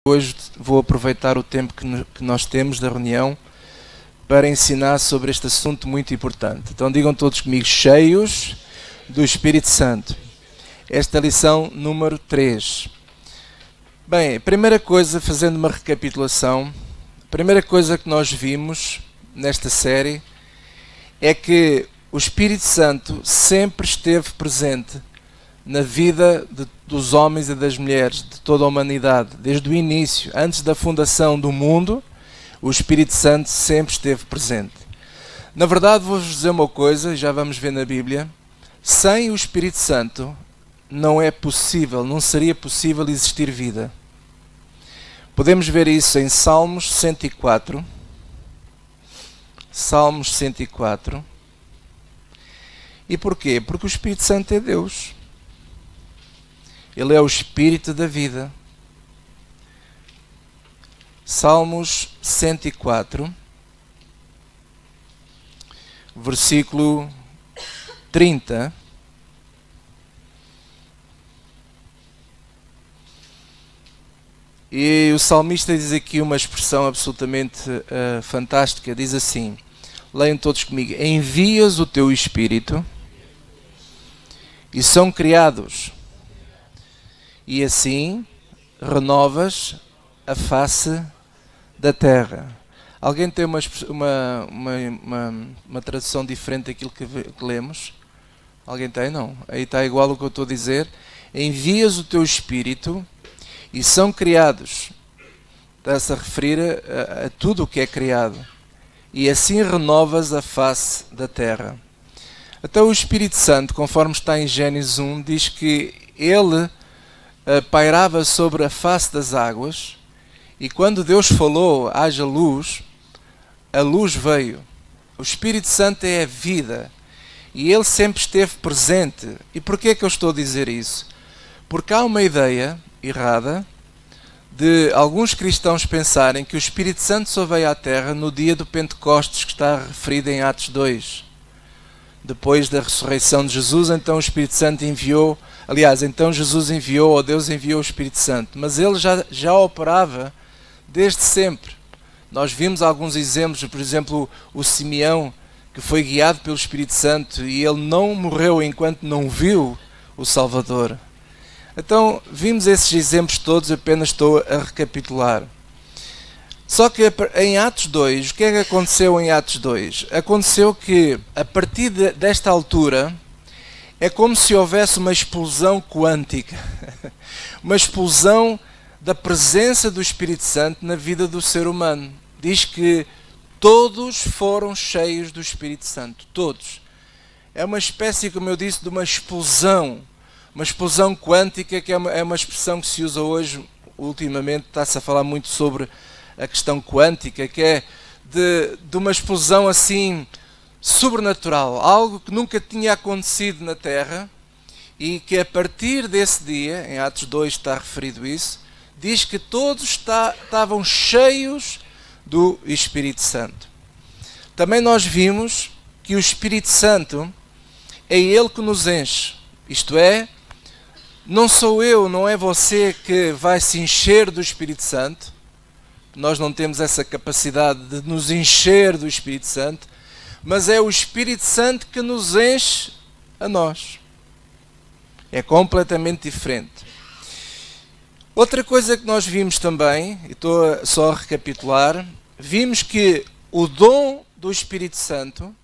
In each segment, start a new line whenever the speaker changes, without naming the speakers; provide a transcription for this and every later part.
Hoje vou aproveitar o tempo que nós temos da reunião para ensinar sobre este assunto muito importante. Então digam todos comigo, cheios do Espírito Santo. Esta é a lição número 3. Bem, a primeira coisa, fazendo uma recapitulação, a primeira coisa que nós vimos nesta série é que o Espírito Santo sempre esteve presente na vida dos homens e das mulheres, de toda a humanidade, desde o início, antes da fundação do mundo, o Espírito Santo sempre esteve presente. Na verdade, vou-vos dizer uma coisa, já vamos ver na Bíblia, sem o Espírito Santo não é possível, não seria possível existir vida. Podemos ver isso em Salmos 104. Salmos 104. E porquê? Porque o Espírito Santo é Deus. Ele é o Espírito da vida. Salmos 104, versículo 30. E o salmista diz aqui uma expressão absolutamente fantástica. Diz assim, leiam todos comigo: envias o teu Espírito e são criados, e assim renovas a face da terra. Alguém tem uma tradução diferente daquilo que lemos? Alguém tem? Não. Aí está igual o que eu estou a dizer. Envias o teu Espírito e são criados. Está-se a referir a tudo o que é criado. E assim renovas a face da terra. Então o Espírito Santo, conforme está em Gênesis 1, diz que ele pairava sobre a face das águas, e quando Deus falou, haja luz, a luz veio. O Espírito Santo é a vida, e ele sempre esteve presente. E porquê é que eu estou a dizer isso? Porque há uma ideia errada de alguns cristãos pensarem que o Espírito Santo só veio à Terra no dia do Pentecostes, que está referido em Atos 2. Depois da ressurreição de Jesus, então o Espírito Santo enviou, então Jesus enviou, ou Deus enviou o Espírito Santo, mas ele já operava desde sempre. Nós vimos alguns exemplos, por exemplo, o Simeão, que foi guiado pelo Espírito Santo e ele não morreu enquanto não viu o Salvador. Então, vimos esses exemplos todos, apenas estou a recapitular. Só que em Atos 2, o que é que aconteceu em Atos 2? Aconteceu que, a partir desta altura, é como se houvesse uma explosão quântica. Uma explosão da presença do Espírito Santo na vida do ser humano. Diz que todos foram cheios do Espírito Santo. Todos. É uma espécie, como eu disse, de uma explosão. Uma explosão quântica, que é uma expressão que se usa hoje, ultimamente, está-se a falar muito sobre a questão quântica, que é de uma explosão assim sobrenatural, algo que nunca tinha acontecido na Terra, e que a partir desse dia, em Atos 2 está referido isso, diz que todos estavam cheios do Espírito Santo. Também nós vimos que o Espírito Santo é ele que nos enche, isto é, não sou eu, não é você que vai se encher do Espírito Santo. Nós não temos essa capacidade de nos encher do Espírito Santo, mas é o Espírito Santo que nos enche a nós. É completamente diferente. Outra coisa que nós vimos também, e estou só a recapitular, vimos que o dom do Espírito Santo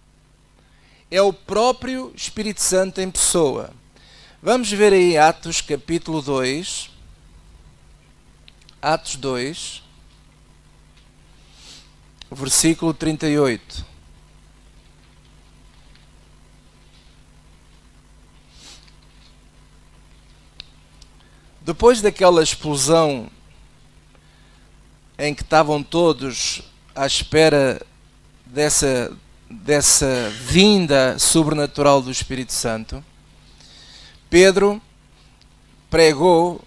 é o próprio Espírito Santo em pessoa. Vamos ver aí Atos capítulo 2. Atos 2. Versículo 38. Depois daquela explosão em que estavam todos à espera dessa vinda sobrenatural do Espírito Santo, Pedro pregou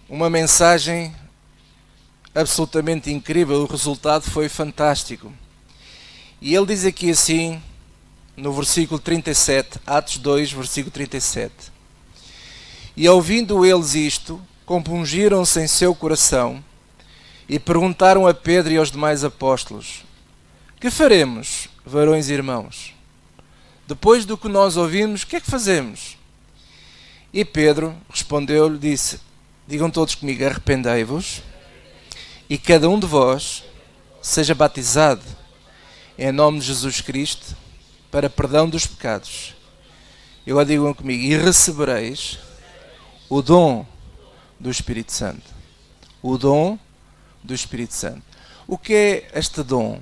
uma mensagem absolutamente incrível. O resultado foi fantástico. E ele diz aqui assim, no versículo 37, Atos 2, versículo 37. E ouvindo eles isto, compungiram-se em seu coração e perguntaram a Pedro e aos demais apóstolos: que faremos, varões e irmãos? Depois do que nós ouvimos, o que é que fazemos? E Pedro respondeu-lhe, disse: digam todos comigo, arrependei-vos e cada um de vós seja batizado em nome de Jesus Cristo para perdão dos pecados. E agora digam comigo: e recebereis o dom do Espírito Santo. O dom do Espírito Santo. O que é este dom?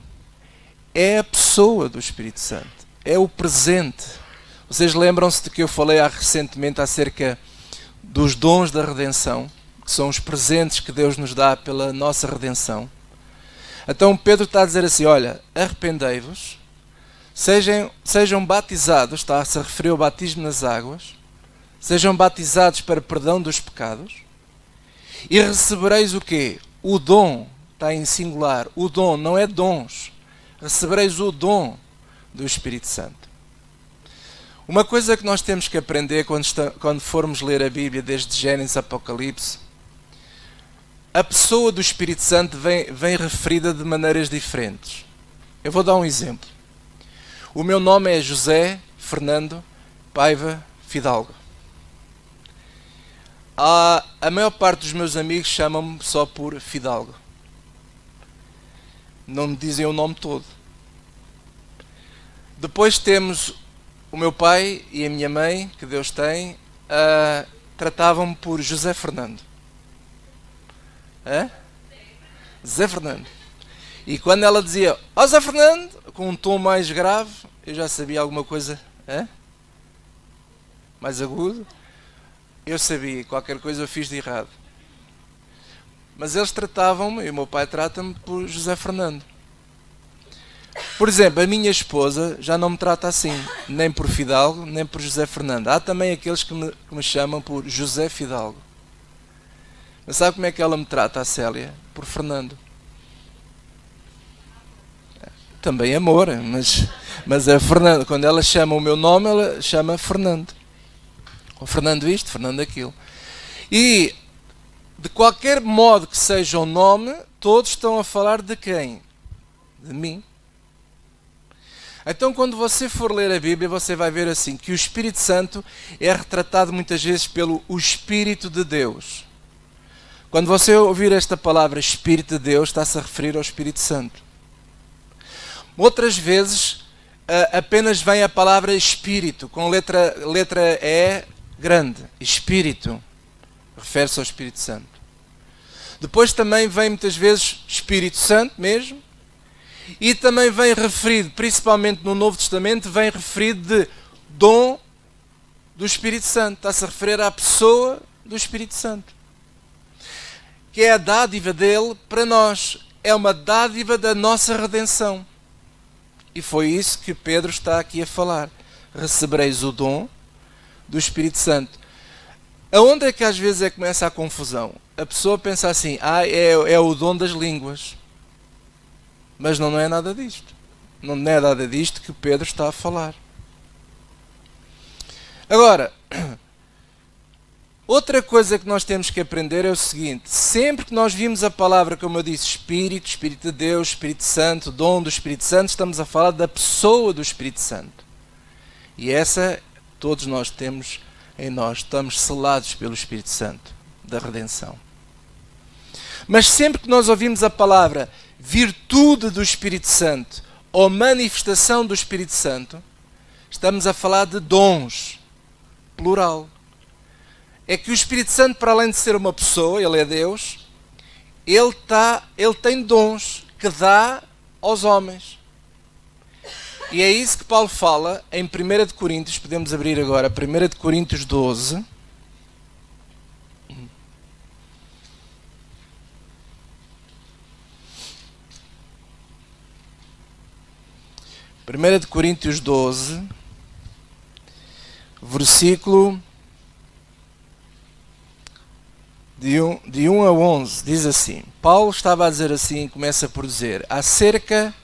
É a pessoa do Espírito Santo. É o presente. Vocês lembram-se de que eu falei recentemente acerca dos dons da redenção, que são os presentes que Deus nos dá pela nossa redenção. Então Pedro está a dizer assim: olha, arrependei-vos, sejam batizados, está-se a referir ao batismo nas águas, sejam batizados para perdão dos pecados, e recebereis o quê? O dom, está em singular, o dom, não é dons, recebereis o dom do Espírito Santo. Uma coisa que nós temos que aprender quando formos ler a Bíblia, desde Gênesis a Apocalipse, a pessoa do Espírito Santo vem referida de maneiras diferentes. Eu vou dar um exemplo. O meu nome é José Fernando Paiva Fidalgo. A maior parte dos meus amigos chamam-me só por Fidalgo. Não me dizem o nome todo. Depois temos o meu pai e a minha mãe, que Deus tem, tratavam-me por José Fernando. Zé Fernando. E quando ela dizia: ó Zé Fernando, com um tom mais grave, eu já sabia alguma coisa mais agudo. Eu sabia, qualquer coisa eu fiz de errado. Mas eles tratavam-me, e o meu pai trata-me por José Fernando. Por exemplo, a minha esposa já não me trata assim, nem por Fidalgo, nem por José Fernando. Há também aqueles que me chamam por José Fidalgo. Mas sabe como é que ela me trata, a Célia? Por Fernando. Também amor, mas a Fernando, quando ela chama o meu nome, ela chama Fernando. Ou Fernando isto, Fernando aquilo. E, de qualquer modo que seja o nome, todos estão a falar de quem? De mim. Então, quando você for ler a Bíblia, você vai ver assim, que o Espírito Santo é retratado muitas vezes pelo Espírito de Deus. Quando você ouvir esta palavra Espírito de Deus, está-se a referir ao Espírito Santo. Outras vezes, apenas vem a palavra Espírito, com letra E grande. Espírito. Refere-se ao Espírito Santo. Depois também vem muitas vezes Espírito Santo mesmo. E também vem referido, principalmente no Novo Testamento, vem referido de dom do Espírito Santo. Está-se a referir à pessoa do Espírito Santo. Que é a dádiva dele para nós. É uma dádiva da nossa redenção. E foi isso que Pedro está aqui a falar. Recebereis o dom do Espírito Santo. Aonde é que às vezes começa a confusão? A pessoa pensa assim: é o dom das línguas. Mas não é nada disto. Não é nada disto que Pedro está a falar. Agora, outra coisa que nós temos que aprender é o seguinte: sempre que nós vimos a palavra, como eu disse, Espírito, Espírito de Deus, Espírito Santo, dom do Espírito Santo, estamos a falar da pessoa do Espírito Santo. E essa todos nós temos em nós, estamos selados pelo Espírito Santo da redenção. Mas sempre que nós ouvimos a palavra virtude do Espírito Santo ou manifestação do Espírito Santo, estamos a falar de dons, plural. É que o Espírito Santo, para além de ser uma pessoa, ele é Deus, ele tem dons que dá aos homens. E é isso que Paulo fala em 1 de Coríntios, podemos abrir agora, 1 de Coríntios 12. Primeira de Coríntios 12, versículo de 1 a 11, diz assim. Paulo estava a dizer assim, começa por dizer: acerca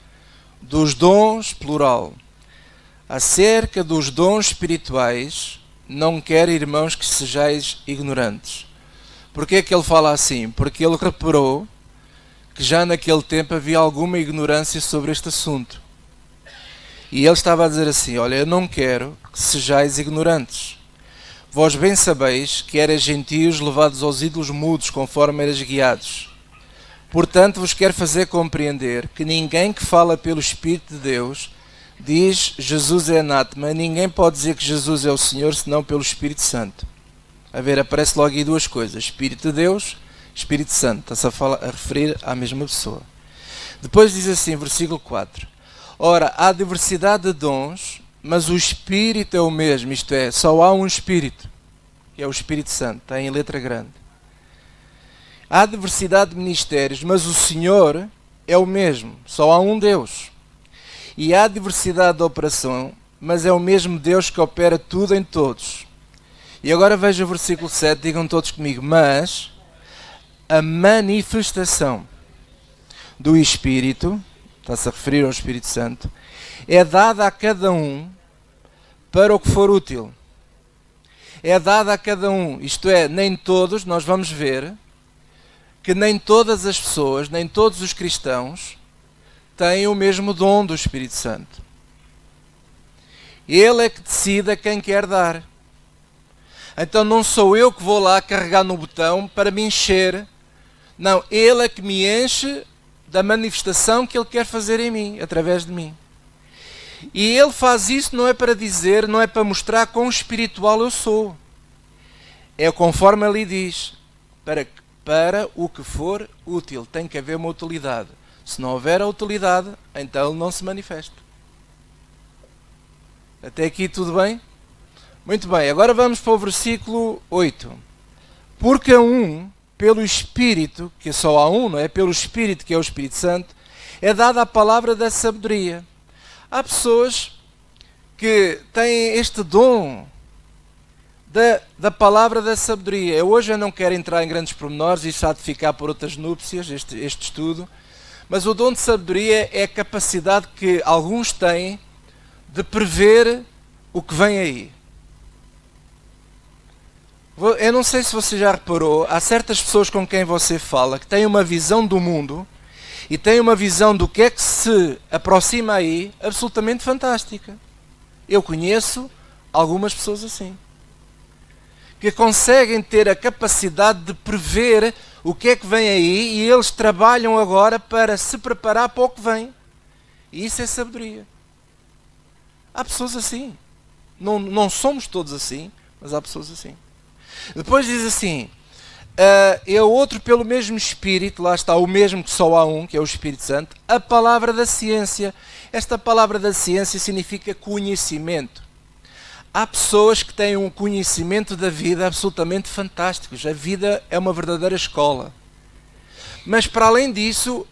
dos dons, plural, acerca dos dons espirituais, não quero, irmãos, que sejais ignorantes. Porquê é que ele fala assim? Porque ele reparou que já naquele tempo havia alguma ignorância sobre este assunto. E ele estava a dizer assim: olha, eu não quero que sejais ignorantes. Vós bem sabeis que eras gentios levados aos ídolos mudos, conforme eras guiados. Portanto, vos quero fazer compreender que ninguém que fala pelo Espírito de Deus diz Jesus é anátema. Ninguém pode dizer que Jesus é o Senhor senão pelo Espírito Santo. A ver, aparece logo aí duas coisas: Espírito de Deus, Espírito Santo. Está-se a referir à mesma pessoa. Depois diz assim, versículo 4: ora, há diversidade de dons, mas o Espírito é o mesmo. Isto é, só há um Espírito, que é o Espírito Santo. Está em letra grande. Há diversidade de ministérios, mas o Senhor é o mesmo. Só há um Deus. E há diversidade de operação, mas é o mesmo Deus que opera tudo em todos. E agora veja o versículo 7, digam todos comigo: mas a manifestação do Espírito, está-se a referir ao Espírito Santo, é dada a cada um para o que for útil. É dada a cada um, isto é, nem todos, nós vamos ver que nem todas as pessoas, nem todos os cristãos têm o mesmo dom do Espírito Santo. Ele é que decide a quem quer dar. Então não sou eu que vou lá carregar no botão para me encher. Não, Ele é que me enche da manifestação que Ele quer fazer em mim, através de mim. E Ele faz isso não é para dizer, não é para mostrar quão espiritual eu sou. É conforme ali diz, para o que for útil. Tem que haver uma utilidade. Se não houver a utilidade, então Ele não se manifesta. Até aqui tudo bem? Muito bem, agora vamos para o versículo 8. Porque a um, pelo Espírito, que só há um, não é? Pelo Espírito, que é o Espírito Santo, é dada a palavra da sabedoria. Há pessoas que têm este dom da palavra da sabedoria. Hoje eu não quero entrar em grandes pormenores, isso há de ficar por outras núpcias, este estudo, mas o dom de sabedoria é a capacidade que alguns têm de prever o que vem aí. Eu não sei se você já reparou, há certas pessoas com quem você fala que têm uma visão do mundo e têm uma visão do que é que se aproxima aí absolutamente fantástica. Eu conheço algumas pessoas assim, que conseguem ter a capacidade de prever o que é que vem aí e eles trabalham agora para se preparar para o que vem. E isso é sabedoria. Há pessoas assim. Não somos todos assim, mas há pessoas assim. Depois diz assim, é outro pelo mesmo Espírito, lá está o mesmo que só há um, que é o Espírito Santo, a palavra da ciência. Esta palavra da ciência significa conhecimento. Há pessoas que têm um conhecimento da vida absolutamente fantástico. A vida é uma verdadeira escola. Mas para além disso,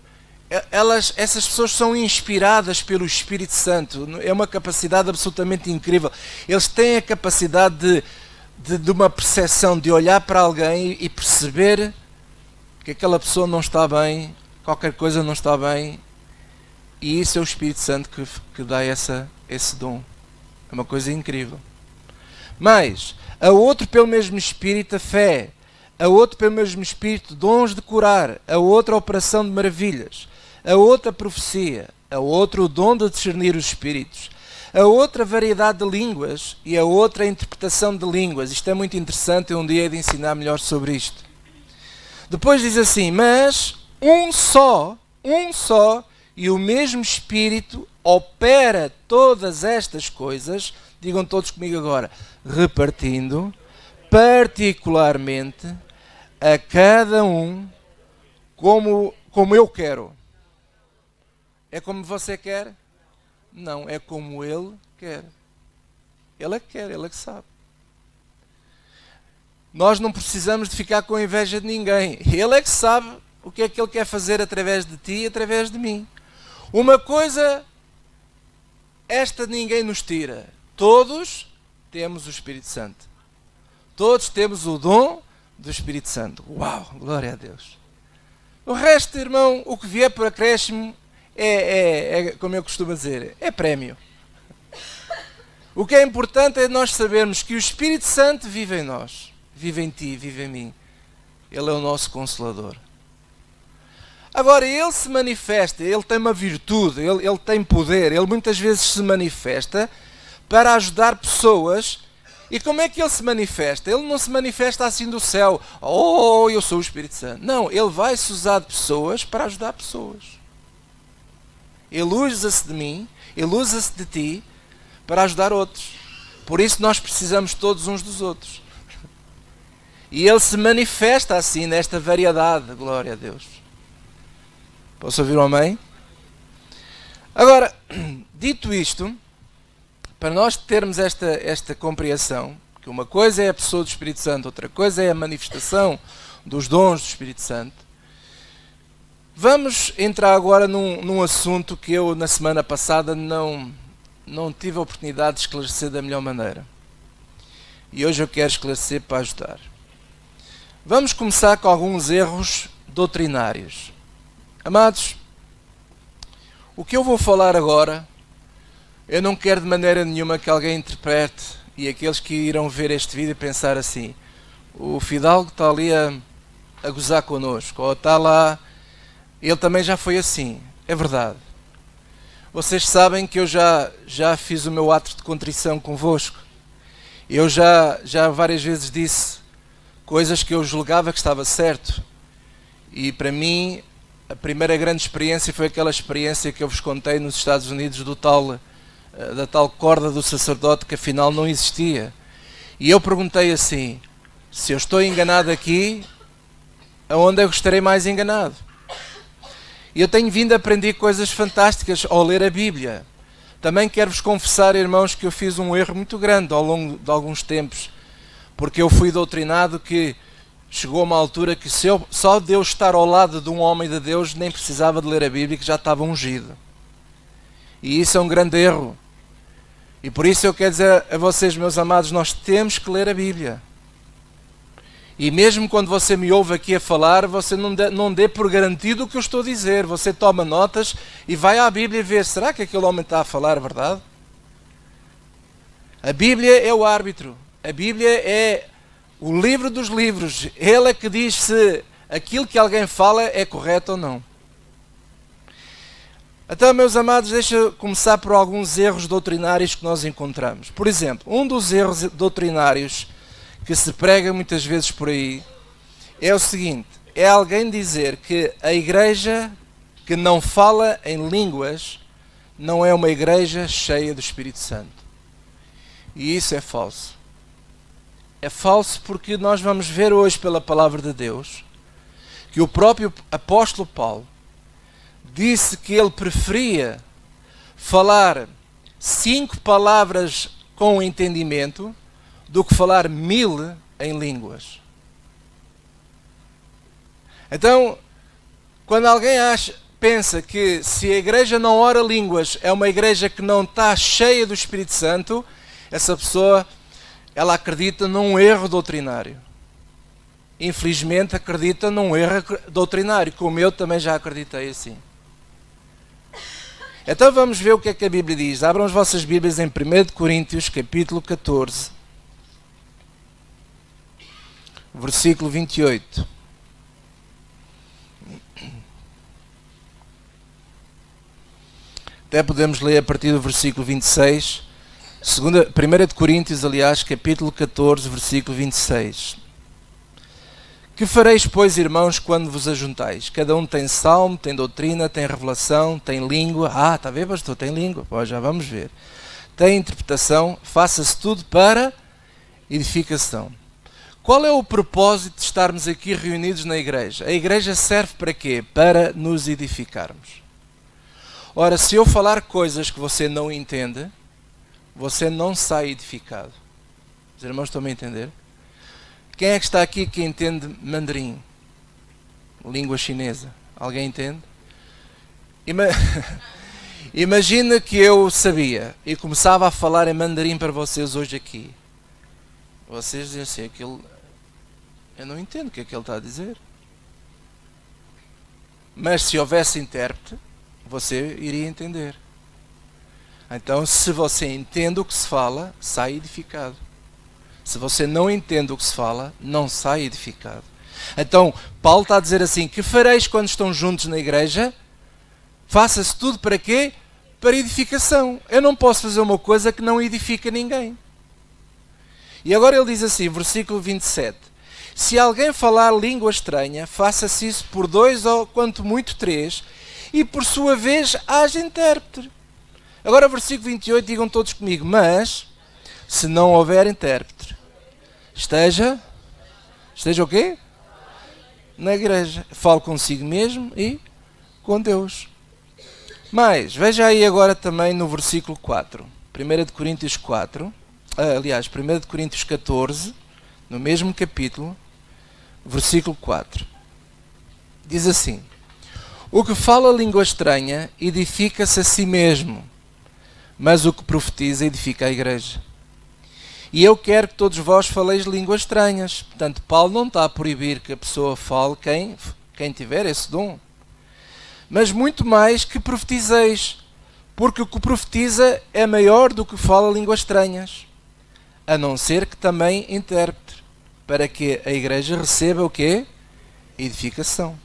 essas pessoas são inspiradas pelo Espírito Santo. É uma capacidade absolutamente incrível. Eles têm a capacidade de uma percepção, de olhar para alguém e perceber que aquela pessoa não está bem, qualquer coisa não está bem. E isso é o Espírito Santo que dá esse dom. É uma coisa incrível. Mas, a outro pelo mesmo Espírito a fé, a outro pelo mesmo Espírito dons de curar, a outra a operação de maravilhas, a outra a profecia, a outro o dom de discernir os espíritos, a outra variedade de línguas e a outra a interpretação de línguas. Isto é muito interessante, eu um dia hei de ensinar melhor sobre isto. Depois diz assim, mas um só e o mesmo Espírito opera todas estas coisas, digam todos comigo agora, repartindo particularmente a cada um como eu quero. É como você quer? Não, é como Ele quer. Ele é que quer, Ele é que sabe. Nós não precisamos de ficar com inveja de ninguém. Ele é que sabe o que é que Ele quer fazer através de ti e através de mim. Uma coisa, esta ninguém nos tira. Todos temos o Espírito Santo. Todos temos o dom do Espírito Santo. Uau, glória a Deus. O resto, irmão, o que vier por acréscimo é, como eu costumo dizer, é prémio. O que é importante é nós sabermos que o Espírito Santo vive em nós. Vive em ti, vive em mim. Ele é o nosso Consolador. Agora, ele se manifesta, ele tem uma virtude, ele tem poder, ele muitas vezes se manifesta para ajudar pessoas. E como é que ele se manifesta? Ele não se manifesta assim do céu. Oh, eu sou o Espírito Santo. Não, ele vai se usar de pessoas para ajudar pessoas. Ele usa-se de mim, ele usa-se de ti para ajudar outros. Por isso nós precisamos todos uns dos outros. E ele se manifesta assim, nesta variedade. Glória a Deus. Posso ouvir um amém? Agora, dito isto, para nós termos esta compreensão, que uma coisa é a pessoa do Espírito Santo, outra coisa é a manifestação dos dons do Espírito Santo, vamos entrar agora num assunto que eu, na semana passada, não tive a oportunidade de esclarecer da melhor maneira. E hoje eu quero esclarecer para ajudar. Vamos começar com alguns erros doutrinários. Amados, o que eu vou falar agora, eu não quero de maneira nenhuma que alguém interprete, e aqueles que irão ver este vídeo pensar assim: o Fidalgo está ali a gozar connosco, ou está lá, ele também já foi assim. É verdade. Vocês sabem que eu já fiz o meu ato de contrição convosco. Eu já várias vezes disse coisas que eu julgava que estava certo. E para mim, a primeira grande experiência foi aquela experiência que eu vos contei nos Estados Unidos da tal corda do sacerdote que afinal não existia. E eu perguntei assim: se eu estou enganado aqui, aonde eu estarei mais enganado? E eu tenho vindo a aprender coisas fantásticas ao ler a Bíblia. Também quero-vos confessar, irmãos, que eu fiz um erro muito grande ao longo de alguns tempos, porque eu fui doutrinado que chegou a uma altura que só de eu estar ao lado de um homem de Deus nem precisava de ler a Bíblia, que já estava ungido. E isso é um grande erro. E por isso eu quero dizer a vocês, meus amados, nós temos que ler a Bíblia. E mesmo quando você me ouve aqui a falar, você não dê por garantido o que eu estou a dizer. Você toma notas e vai à Bíblia ver, será que aquele homem está a falar a verdade? A Bíblia é o árbitro. A Bíblia é o livro dos livros. Ele é que diz se aquilo que alguém fala é correto ou não. Então, meus amados, deixa eu começar por alguns erros doutrinários que nós encontramos. Por exemplo, um dos erros doutrinários que se prega muitas vezes por aí é o seguinte: é alguém dizer que a igreja que não fala em línguas não é uma igreja cheia do Espírito Santo. E isso é falso. É falso porque nós vamos ver hoje pela palavra de Deus que o próprio apóstolo Paulo disse que ele preferia falar 5 palavras com entendimento do que falar 1000 em línguas. Então, quando alguém pensa que se a igreja não ora línguas é uma igreja que não está cheia do Espírito Santo, essa pessoa, ela acredita num erro doutrinário. Infelizmente acredita num erro doutrinário, como eu também já acreditei assim. Então vamos ver o que é que a Bíblia diz. Abram as vossas Bíblias em 1 Coríntios, capítulo 14, versículo 28. Até podemos ler a partir do versículo 26. 1 Coríntios, aliás, capítulo 14, versículo 26. Que fareis, pois, irmãos, quando vos ajuntais? Cada um tem salmo, tem doutrina, tem revelação, tem língua. Ah, está a ver, pastor? Tem língua. Pois, já vamos ver. Tem interpretação. Faça-se tudo para edificação. Qual é o propósito de estarmos aqui reunidos na igreja? A igreja serve para quê? Para nos edificarmos. Ora, se eu falar coisas que você não entende, você não sai edificado. Os irmãos estão-me a entender? Quem é que está aqui que entende mandarim? Língua chinesa. Alguém entende? Imagina que eu sabia e começava a falar em mandarim para vocês hoje aqui. Vocês diziam assim, aquilo... eu não entendo o que é que ele está a dizer. Mas se houvesse intérprete, você iria entender. Então, se você entende o que se fala, sai edificado. Se você não entende o que se fala, não sai edificado. Então, Paulo está a dizer assim, que fareis quando estão juntos na igreja? Faça-se tudo para quê? Para edificação. Eu não posso fazer uma coisa que não edifica ninguém. E agora ele diz assim, versículo 27. Se alguém falar língua estranha, faça-se isso por 2 ou quanto muito 3, e por sua vez haja intérprete. Agora versículo 28, digam todos comigo, mas se não houver intérprete, esteja o quê? Na igreja. Fale consigo mesmo e com Deus. Mas, veja aí agora também no versículo 4. 1 de Coríntios 4. Aliás, 1 de Coríntios 14, no mesmo capítulo, versículo 4. Diz assim: o que fala língua estranha edifica-se a si mesmo, mas o que profetiza edifica a igreja. E eu quero que todos vós faleis línguas estranhas. Portanto, Paulo não está a proibir que a pessoa fale quem tiver esse dom. Mas muito mais que profetizeis, porque o que profetiza é maior do que fala línguas estranhas, a não ser que também intérprete, para que a igreja receba o quê? Edificação.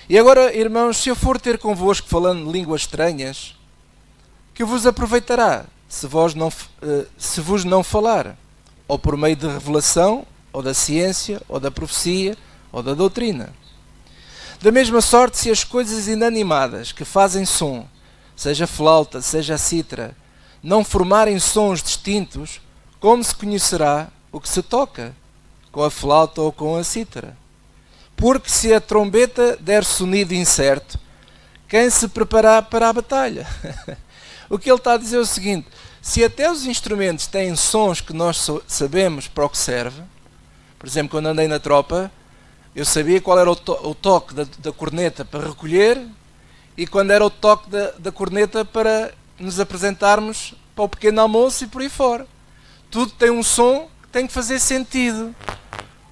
E agora, irmãos, se eu for ter convosco falando línguas estranhas, que vos aproveitará se vos não falar, ou por meio de revelação, ou da ciência, ou da profecia, ou da doutrina? Da mesma sorte, se as coisas inanimadas que fazem som, seja flauta, seja a cítara, não formarem sons distintos, como se conhecerá o que se toca, com a flauta ou com a cítara? Porque se a trombeta der sonido incerto, quem se preparar para a batalha? O que ele está a dizer é o seguinte: se até os instrumentos têm sons que nós sabemos para o que serve, por exemplo, quando andei na tropa, eu sabia qual era o toque da corneta para recolher e quando era o toque da corneta para nos apresentarmos para o pequeno almoço e por aí fora. Tudo tem um som que tem que fazer sentido.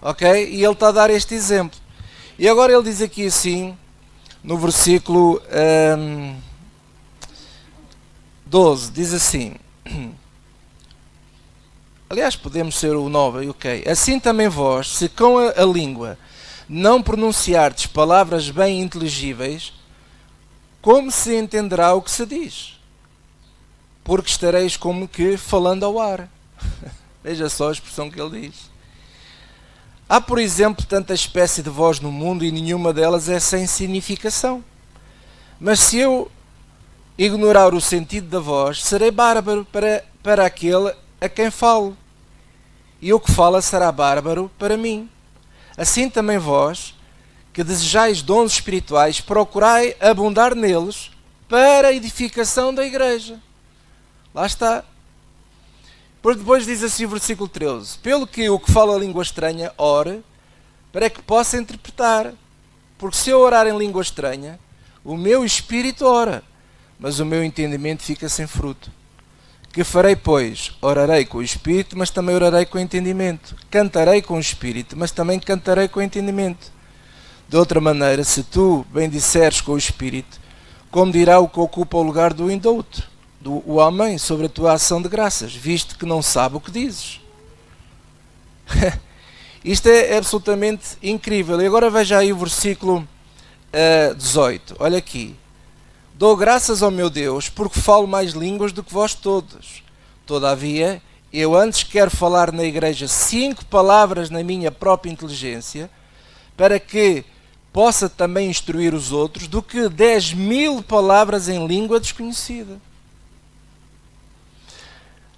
Ok? E ele está a dar este exemplo. E agora ele diz aqui assim, no versículo 12, diz assim... Aliás, podemos ser o 9, ok. Assim também vós, se com a língua não pronunciardes palavras bem inteligíveis, como se entenderá o que se diz? Porque estareis como que falando ao ar. Veja só a expressão que ele diz. Há, por exemplo, tanta espécie de voz no mundo e nenhuma delas é sem significação. Mas se eu ignorar o sentido da voz, serei bárbaro para aquele a quem falo, e o que fala será bárbaro para mim. Assim também vós, que desejais dons espirituais, procurai abundar neles para a edificação da igreja. Lá está. Depois diz assim o versículo 13: pelo que o que fala a língua estranha ore, para que possa interpretar. Porque se eu orar em língua estranha, o meu espírito ora, mas o meu entendimento fica sem fruto. Que farei, pois? Orarei com o espírito, mas também orarei com o entendimento. Cantarei com o espírito, mas também cantarei com o entendimento. De outra maneira, se tu bendisseres com o espírito, como dirá o que ocupa o lugar do indouto, o homem, sobre a tua ação de graças, visto que não sabe o que dizes? Isto é absolutamente incrível. E agora veja aí o versículo 18. Olha aqui. Dou graças ao meu Deus, porque falo mais línguas do que vós todos. Todavia, eu antes quero falar na igreja 5 palavras na minha própria inteligência, para que possa também instruir os outros, do que 10.000 palavras em língua desconhecida.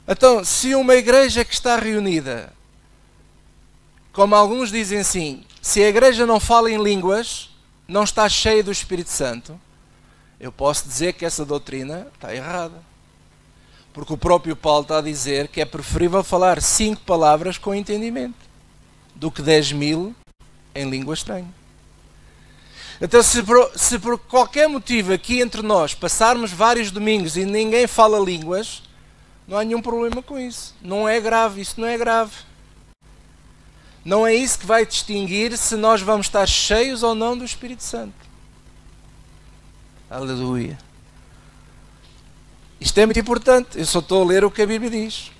Então, se uma igreja que está reunida, como alguns dizem assim, se a igreja não fala em línguas, não está cheia do Espírito Santo, eu posso dizer que essa doutrina está errada. Porque o próprio Paulo está a dizer que é preferível falar 5 palavras com entendimento do que 10.000 em língua estranha. Então, se por qualquer motivo aqui entre nós passarmos vários domingos e ninguém fala línguas, não há nenhum problema com isso. Não é grave, isso não é grave. Não é isso que vai distinguir se nós vamos estar cheios ou não do Espírito Santo. Aleluia. Isto é muito importante. Eu só estou a ler o que a Bíblia diz.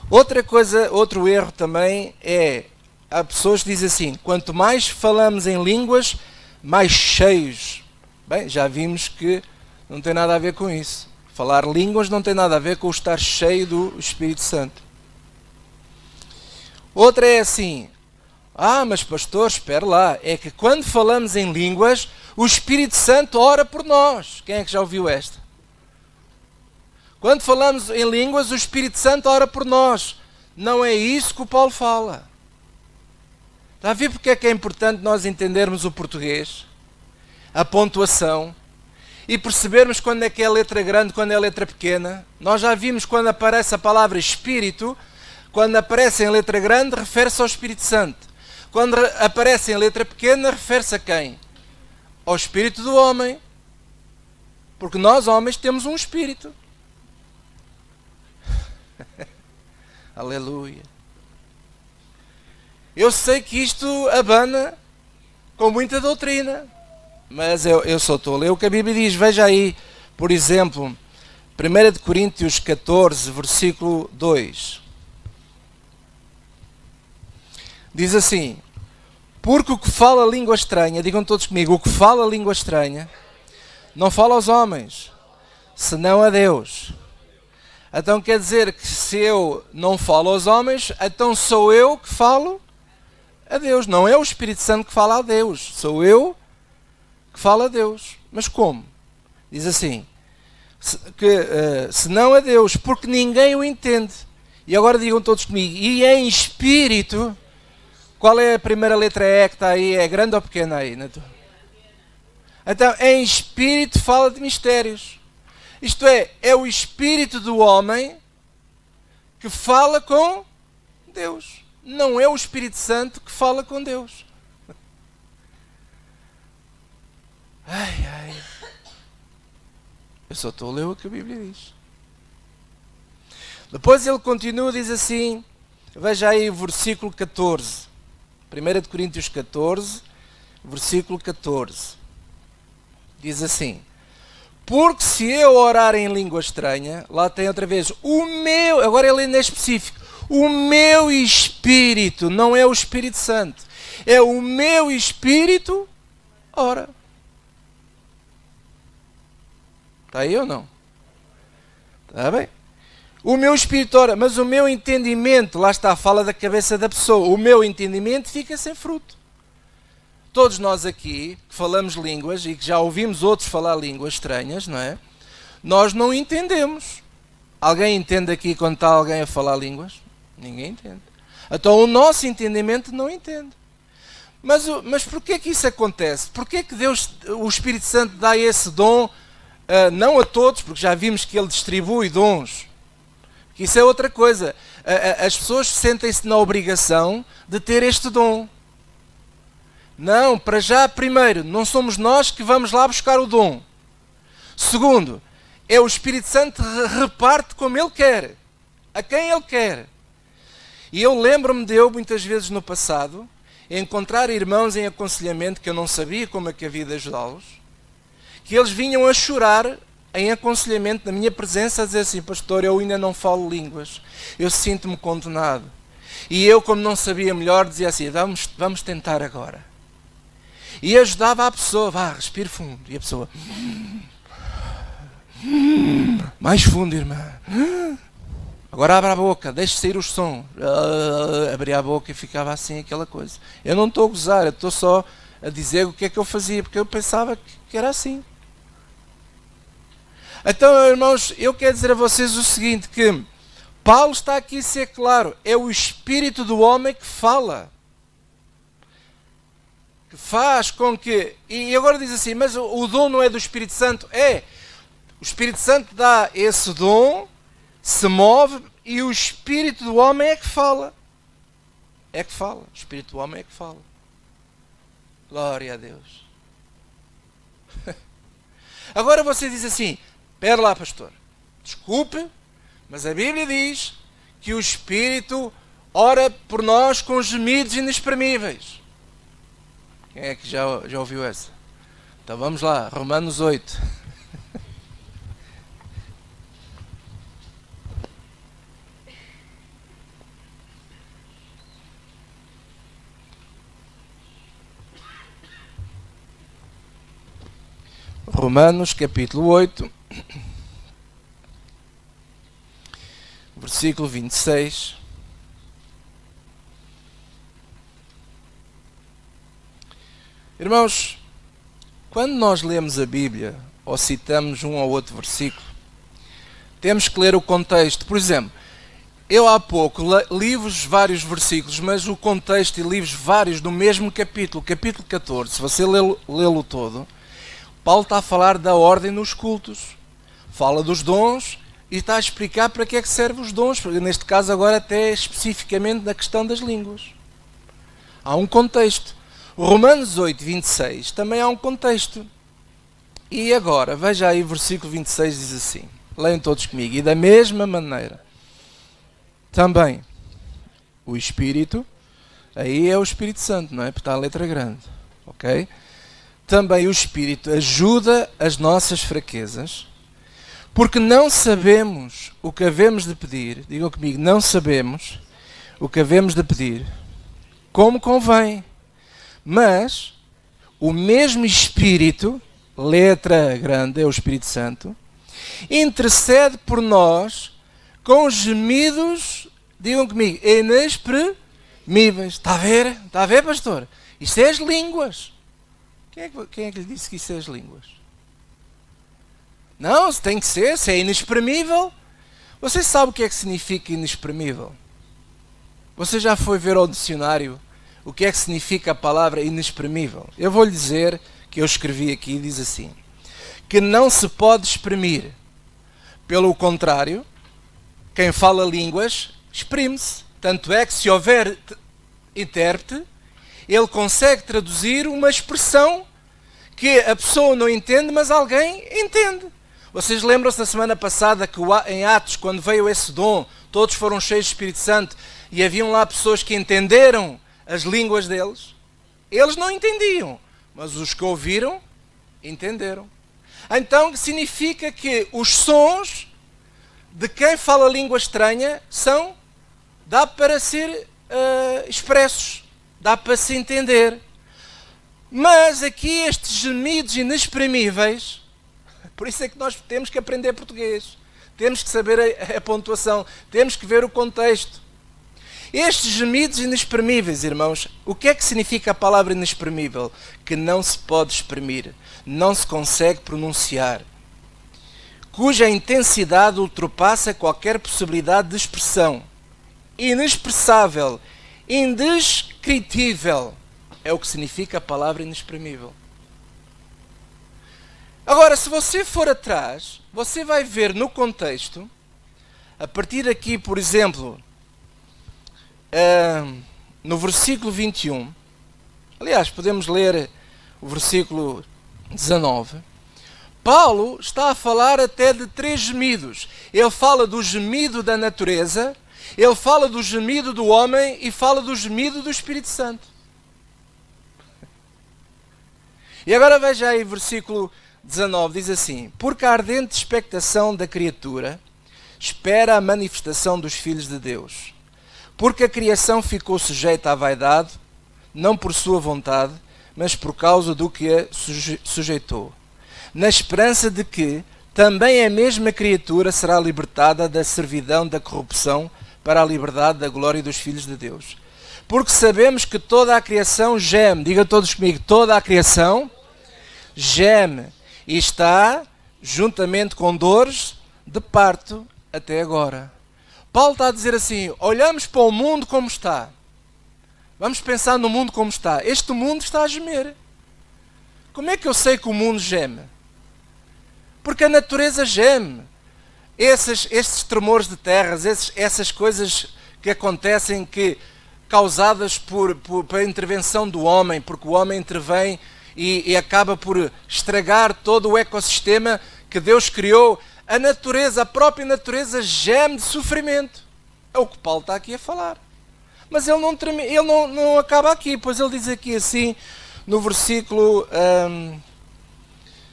Outra coisa, outro erro também é há pessoas que dizem assim, quanto mais falamos em línguas, mais cheios. Bem, já vimos que não tem nada a ver com isso. Falar línguas não tem nada a ver com o estar cheio do Espírito Santo. Outra é assim, mas pastor, espera lá, é que quando falamos em línguas, o Espírito Santo ora por nós. Quem é que já ouviu esta? Quando falamos em línguas, o Espírito Santo ora por nós. Não é isso que o Paulo fala. Está a ver porque é que é importante nós entendermos o português? A pontuação. E percebermos quando é que é a letra grande, quando é a letra pequena. Nós já vimos quando aparece a palavra Espírito, quando aparece em letra grande, refere-se ao Espírito Santo. Quando aparece em letra pequena, refere-se a quem? Ao Espírito do homem. Porque nós, homens, temos um Espírito. Aleluia. Eu sei que isto abana com muita doutrina. Mas eu só estou a ler o que a Bíblia diz. Veja aí, por exemplo, 1 Coríntios 14, versículo 2. Diz assim, porque o que fala língua estranha, digam todos comigo, o que fala língua estranha, não fala aos homens, senão a Deus. Então quer dizer que se eu não falo aos homens, então sou eu que falo a Deus. Não é o Espírito Santo que fala a Deus, sou eu que fala a Deus. Mas como? Diz assim, senão a Deus, porque ninguém o entende. E agora digam todos comigo, e em espírito, qual é a primeira letra E que está aí? É grande ou pequena aí? Então, em espírito fala de mistérios. Isto é o espírito do homem que fala com Deus. Não é o Espírito Santo que fala com Deus. Ai. Eu só estou a ler o que a Bíblia diz. Depois ele continua, diz assim, veja aí o versículo 14. 1 Coríntios 14, versículo 14. Diz assim, porque se eu orar em língua estranha, lá tem outra vez, agora ele ainda é específico, o meu espírito, não é o Espírito Santo, é o meu espírito, ora. Está aí ou não? Está bem? O meu espírito ora, mas o meu entendimento, lá está, fala da cabeça da pessoa, o meu entendimento fica sem fruto. Todos nós aqui, que falamos línguas e que já ouvimos outros falar línguas estranhas, não é? Nós não entendemos. Alguém entende aqui quando está alguém a falar línguas? Ninguém entende. Então o nosso entendimento não entende. Mas porquê que isso acontece? Porquê que Deus, o Espírito Santo dá esse dom, não a todos, porque já vimos que Ele distribui dons. Que isso é outra coisa. As pessoas sentem-se na obrigação de ter este dom. Não, para já, primeiro, não somos nós que vamos lá buscar o dom. Segundo, é o Espírito Santo que reparte como Ele quer, a quem Ele quer. E eu lembro-me de eu, muitas vezes no passado, encontrar irmãos em aconselhamento que eu não sabia como é que havia de ajudá-los, que eles vinham a chorar em aconselhamento, na minha presença, a dizer assim, pastor, eu ainda não falo línguas, eu sinto-me condenado. E eu, como não sabia melhor, dizia assim, vamos tentar agora. E ajudava a pessoa, vá, respire fundo. E a pessoa, mais fundo, irmã. Agora abra a boca, deixe sair os sons. Abria a boca e ficava assim, aquela coisa. Eu não estou a gozar, eu estou só a dizer o que é que eu fazia, porque eu pensava que era assim. Então, irmãos, eu quero dizer a vocês o seguinte, que Paulo está aqui a ser claro, é o espírito do homem que fala. Que faz com que... E agora diz assim, mas o dom não é do Espírito Santo? É. O Espírito Santo dá esse dom, se move, e o espírito do homem é que fala. É que fala. O espírito do homem é que fala. Glória a Deus. Agora você diz assim, espera lá, pastor, desculpe, mas a Bíblia diz que o Espírito ora por nós com gemidos inexprimíveis. Quem é que já ouviu essa? Então vamos lá, Romanos 8. Romanos capítulo 8, versículo 26. Irmãos, quando nós lemos a Bíblia ou citamos um ou outro versículo, temos que ler o contexto. Por exemplo, eu há pouco li-vos vários versículos, mas o contexto e li-vos vários do mesmo capítulo, capítulo 14. Se você lê-lo todo, Paulo está a falar da ordem nos cultos, fala dos dons e está a explicar para que é que servem os dons, neste caso agora até especificamente na questão das línguas. Há um contexto. O Romanos 8, 26 também há um contexto. E agora, veja aí o versículo 26 diz assim, leiam todos comigo, e da mesma maneira também o Espírito, aí é o Espírito Santo, não é? Porque está a letra grande, ok? Também o Espírito ajuda as nossas fraquezas, porque não sabemos o que havemos de pedir, digam comigo, não sabemos o que havemos de pedir, como convém, mas o mesmo Espírito, letra grande é o Espírito Santo, intercede por nós com gemidos, digam comigo, inexprimíveis. Está a ver? Está a ver, pastor? Isto é as línguas. Quem é que lhe disse que isso é as línguas? Não, se tem que ser, se é inexprimível. Você sabe o que é que significa inexprimível? Você já foi ver ao dicionário o que é que significa a palavra inexprimível? Eu vou lhe dizer, que eu escrevi aqui, diz assim, que não se pode exprimir. Pelo contrário, quem fala línguas, exprime-se. Tanto é que se houver intérprete, ele consegue traduzir uma expressão que a pessoa não entende, mas alguém entende. Vocês lembram-se da semana passada que em Atos, quando veio esse dom, todos foram cheios do Espírito Santo e haviam lá pessoas que entenderam as línguas deles? Eles não entendiam, mas os que ouviram, entenderam. Então significa que os sons de quem fala língua estranha dá para ser expressos, dá para se entender. Mas aqui estes gemidos inexprimíveis, por isso é que nós temos que aprender português, temos que saber a pontuação, temos que ver o contexto. Estes gemidos inexprimíveis, irmãos, o que é que significa a palavra inexprimível? Que não se pode exprimir, não se consegue pronunciar, cuja intensidade ultrapassa qualquer possibilidade de expressão, inexpressável, indescritível, é o que significa a palavra inexprimível. Agora, se você for atrás, você vai ver no contexto, a partir daqui, por exemplo, no versículo 21, aliás, podemos ler o versículo 19, Paulo está a falar até de 3 gemidos. Ele fala do gemido da natureza, ele fala do gemido do homem e fala do gemido do Espírito Santo. E agora veja aí o versículo 19, diz assim, porque a ardente expectação da criatura espera a manifestação dos filhos de Deus. Porque a criação ficou sujeita à vaidade, não por sua vontade, mas por causa do que a sujeitou, na esperança de que também a mesma criatura será libertada da servidão da corrupção para a liberdade da glória dos filhos de Deus. Porque sabemos que toda a criação geme, diga todos comigo, toda a criação geme e está juntamente com dores de parto até agora. Paulo está a dizer assim, olhamos para o mundo como está. Vamos pensar no mundo como está. Este mundo está a gemer. Como é que eu sei que o mundo geme? Porque a natureza geme. Esses tremores de terras, essas coisas que acontecem causadas pela intervenção do homem, porque o homem intervém e acaba por estragar todo o ecossistema que Deus criou. A natureza, a própria natureza geme de sofrimento. É o que Paulo está aqui a falar. Mas ele não acaba aqui, pois ele diz aqui assim, no versículo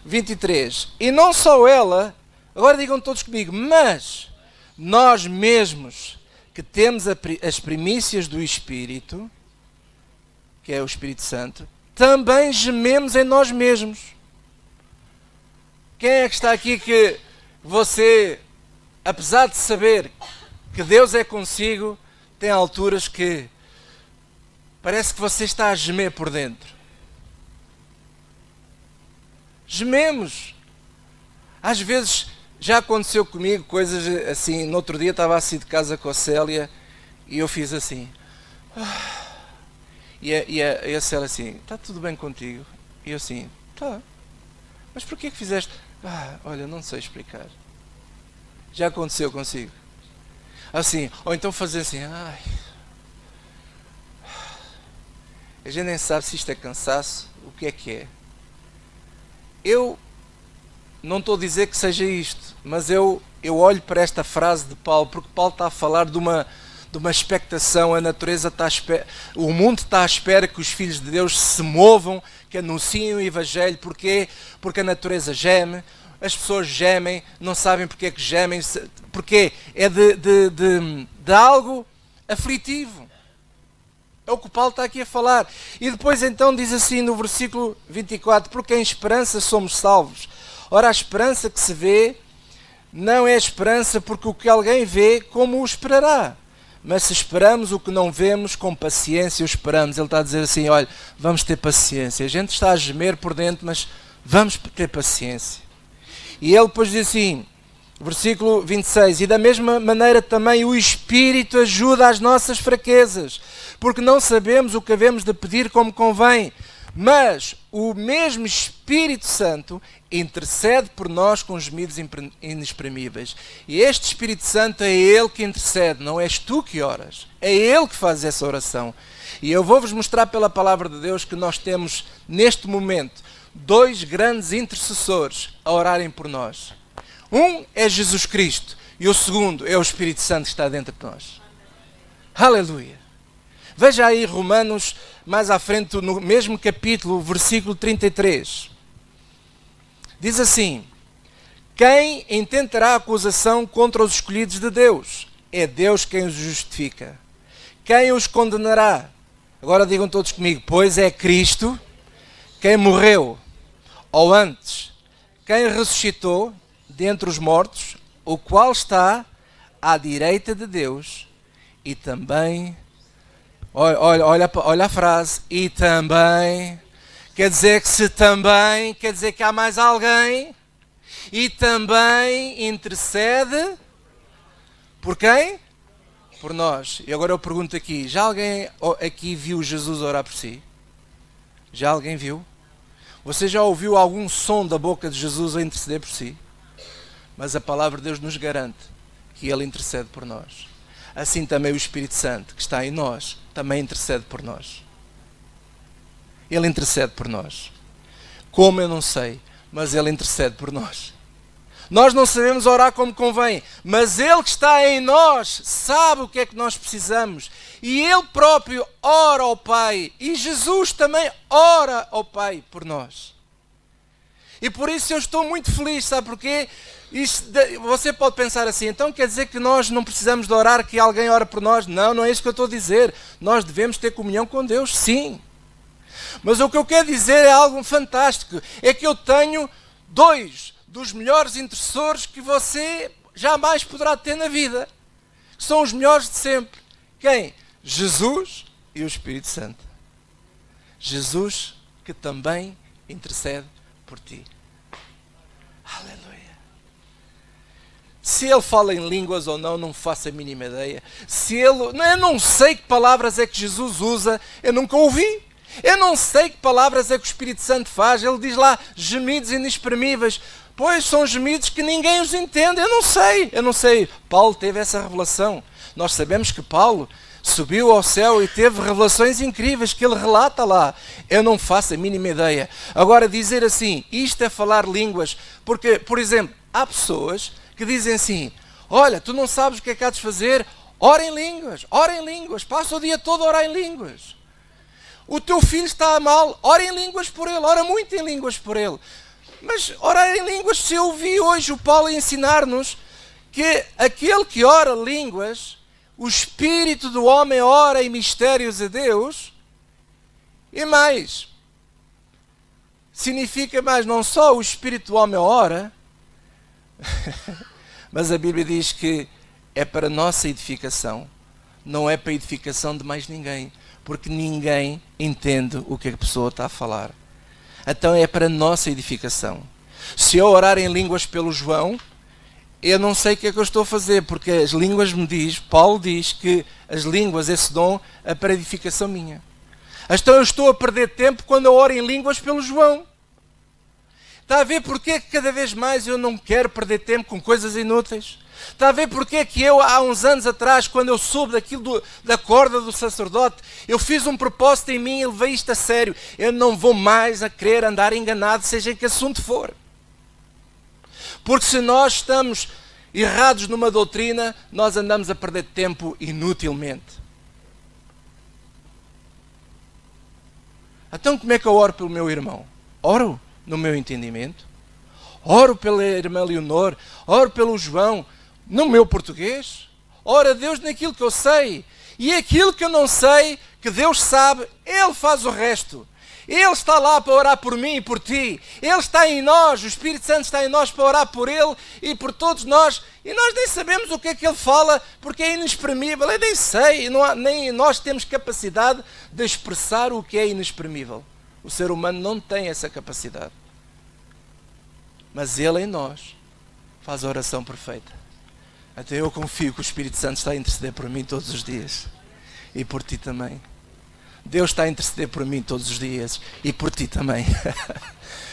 23. E não só ela, agora digam todos comigo, mas nós mesmos que temos as primícias do Espírito, que é o Espírito Santo, também gememos em nós mesmos. Quem é que está aqui que você, apesar de saber que Deus é consigo, tem alturas que parece que você está a gemer por dentro? Gememos. Às vezes já aconteceu comigo coisas assim. No outro dia estava assim de casa com a Célia e eu fiz assim. E a Célia assim, está tudo bem contigo? E eu assim, tá. Mas porquê que fizeste? Olha, não sei explicar. Já aconteceu consigo? Assim, ou então fazer assim, ai. A gente nem sabe se isto é cansaço, o que é. Eu não estou a dizer que seja isto, mas eu olho para esta frase de Paulo, porque Paulo está a falar de uma expectação, a natureza está à espera, o mundo está à espera que os filhos de Deus se movam, que anunciem o Evangelho. Porquê? Porque a natureza geme, as pessoas gemem, não sabem porque é que gemem, porque é de algo aflitivo. É o que o Paulo está aqui a falar. E depois então diz assim no versículo 24, porque em esperança somos salvos. Ora, a esperança que se vê não é esperança, porque o que alguém vê, como o esperará? Mas se esperamos o que não vemos, com paciência o esperamos. Ele está a dizer assim, olha, vamos ter paciência. A gente está a gemer por dentro, mas vamos ter paciência. E ele depois diz assim, versículo 26, e da mesma maneira também o Espírito ajuda às nossas fraquezas, porque não sabemos o que havemos de pedir como convém, mas o mesmo Espírito Santo intercede por nós com gemidos inexprimíveis. E este Espírito Santo é Ele que intercede, não és tu que oras, é Ele que faz essa oração. E eu vou-vos mostrar pela palavra de Deus que nós temos neste momento 2 grandes intercessores a orarem por nós. Um é Jesus Cristo e o segundo é o Espírito Santo que está dentro de nós. Aleluia! Veja aí Romanos, mais à frente, no mesmo capítulo, versículo 33. Diz assim, quem intentará acusação contra os escolhidos de Deus? É Deus quem os justifica. Quem os condenará? Agora digam todos comigo, pois é Cristo quem morreu, ou antes, quem ressuscitou dentre os mortos, o qual está à direita de Deus, e também, olha a frase, e também, quer dizer que se também, quer dizer que há mais alguém, e também intercede, por quem? Por nós. E agora eu pergunto aqui, já alguém aqui viu Jesus orar por si? Já alguém viu? Você já ouviu algum som da boca de Jesus a interceder por si? Mas a palavra de Deus nos garante que Ele intercede por nós. Assim também o Espírito Santo, que está em nós, também intercede por nós. Ele intercede por nós. Como eu não sei, mas Ele intercede por nós. Nós não sabemos orar como convém, mas Ele que está em nós sabe o que é que nós precisamos. E Ele próprio ora ao Pai. E Jesus também ora ao Pai por nós. E por isso eu estou muito feliz, sabe porquê? Você pode pensar assim, então quer dizer que nós não precisamos de orar, que alguém ora por nós? Não, não é isso que eu estou a dizer. Nós devemos ter comunhão com Deus, sim. Mas o que eu quero dizer é algo fantástico. É que eu tenho 2 dos melhores intercessores que você jamais poderá ter na vida. Que são os melhores de sempre. Quem? Jesus e o Espírito Santo. Jesus que também intercede por ti. Aleluia. Se ele fala em línguas ou não, não faço a mínima ideia. Eu não sei que palavras é que Jesus usa, eu nunca ouvi. Eu não sei que palavras é que o Espírito Santo faz. Ele diz lá, gemidos inexprimíveis. Pois são gemidos que ninguém os entende. Eu não sei. Paulo teve essa revelação. Nós sabemos que Paulo subiu ao céu e teve revelações incríveis que ele relata lá. Eu não faço a mínima ideia. Agora dizer assim, isto é falar línguas, porque, por exemplo, há pessoas que dizem assim, olha, tu não sabes o que é que há de fazer? Ora em línguas, passa o dia todo a orar em línguas. O teu filho está mal, ora em línguas por ele, ora muito em línguas por ele. Mas orar em línguas, se eu vi hoje o Paulo ensinar-nos que aquele que ora línguas, o espírito do homem ora em mistérios a Deus, e mais, significa mais não só o espírito do homem ora, mas a Bíblia diz que é para nossa edificação, não é para a edificação de mais ninguém, porque ninguém entende o que a pessoa está a falar. Então é para nossa edificação. Se eu orar em línguas pelo João, eu não sei o que é que eu estou a fazer, porque as línguas me diz, Paulo diz que as línguas, esse dom, é para edificação minha. Então eu estou a perder tempo quando eu oro em línguas pelo João. Está a ver porque é que cada vez mais eu não quero perder tempo com coisas inúteis? Está a ver porque é que eu, há uns anos atrás, quando eu soube daquilo da corda do sacerdote, eu fiz um propósito em mim e levei isto a sério. Eu não vou mais a querer andar enganado, seja em que assunto for. Porque se nós estamos errados numa doutrina, nós andamos a perder tempo inutilmente. Então como é que eu oro pelo meu irmão? Oro no meu entendimento. Oro pela irmã Leonor. Oro pelo João no meu português. Oro a Deus naquilo que eu sei. E aquilo que eu não sei, que Deus sabe, Ele faz o resto. Ele está lá para orar por mim e por ti. Ele está em nós, o Espírito Santo está em nós para orar por Ele e por todos nós. E nós nem sabemos o que é que Ele fala, porque é inexprimível. Eu nem sei, nem nós temos capacidade de expressar o que é inexprimível. O ser humano não tem essa capacidade. Mas Ele em nós faz a oração perfeita. Até eu confio que o Espírito Santo está a interceder por mim todos os dias. E por ti também. Deus está a interceder por mim todos os dias e por ti também.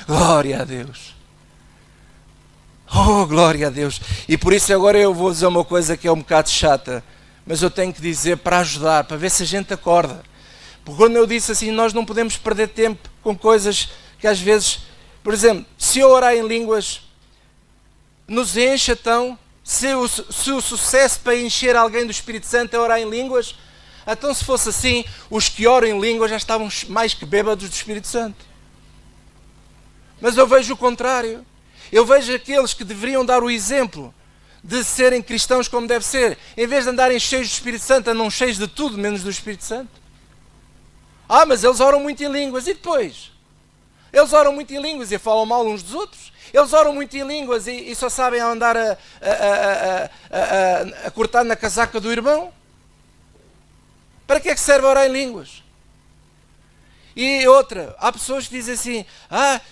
Glória a Deus. Oh, glória a Deus. E por isso agora eu vou dizer uma coisa que é um bocado chata, mas eu tenho que dizer para ajudar, para ver se a gente acorda. Porque quando eu disse assim, nós não podemos perder tempo com coisas que às vezes, por exemplo, se eu orar em línguas, nos enche então, se o sucesso para encher alguém do Espírito Santo é orar em línguas, então se fosse assim, os que oram em línguas já estavam mais que bêbados do Espírito Santo. Mas eu vejo o contrário. Eu vejo aqueles que deveriam dar o exemplo de serem cristãos como deve ser, em vez de andarem cheios do Espírito Santo, andam cheios de tudo menos do Espírito Santo. Ah, mas eles oram muito em línguas, e depois? Eles oram muito em línguas e falam mal uns dos outros. Eles oram muito em línguas e só sabem andar a cortar na casaca do irmão. Para que é que serve orar em línguas? E outra, há pessoas que dizem assim,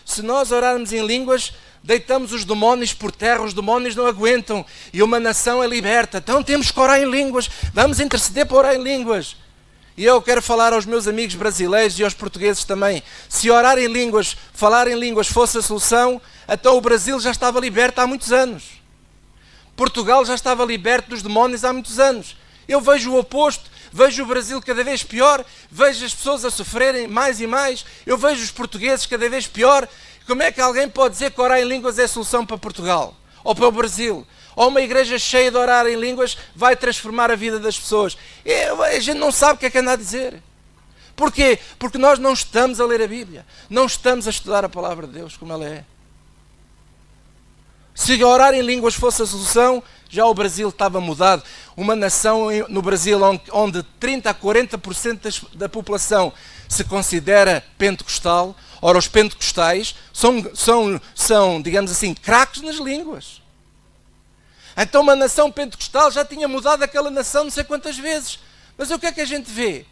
se nós orarmos em línguas, deitamos os demónios por terra, os demónios não aguentam e uma nação é liberta. Então temos que orar em línguas, vamos interceder para orar em línguas. E eu quero falar aos meus amigos brasileiros e aos portugueses também. Se orar em línguas, falar em línguas fosse a solução, então o Brasil já estava liberto há muitos anos. Portugal já estava liberto dos demónios há muitos anos. Eu vejo o oposto, vejo o Brasil cada vez pior, vejo as pessoas a sofrerem mais e mais, eu vejo os portugueses cada vez pior. Como é que alguém pode dizer que orar em línguas é a solução para Portugal? Ou para o Brasil? Ou uma igreja cheia de orar em línguas vai transformar a vida das pessoas? A gente não sabe o que é que anda a dizer. Porquê? Porque nós não estamos a ler a Bíblia. Não estamos a estudar a palavra de Deus como ela é. Se orar em línguas fosse a solução, já o Brasil estava mudado. Uma nação no Brasil onde 30% a 40% da população se considera pentecostal. Ora, os pentecostais são, digamos assim, craques nas línguas. Então uma nação pentecostal já tinha mudado aquela nação não sei quantas vezes. Mas o que é que a gente vê?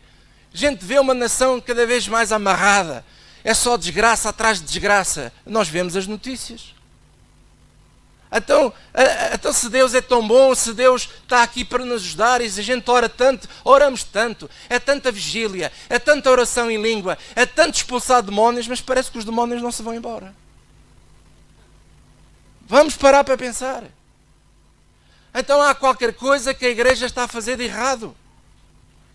A gente vê uma nação cada vez mais amarrada. É só desgraça atrás de desgraça. Nós vemos as notícias. Então se Deus é tão bom, se Deus está aqui para nos ajudar e se a gente ora tanto, oramos tanto, é tanta vigília, é tanta oração em língua, é tanto expulsar demónios, mas parece que os demónios não se vão embora. Vamos parar para pensar. Então há qualquer coisa que a igreja está a fazer de errado.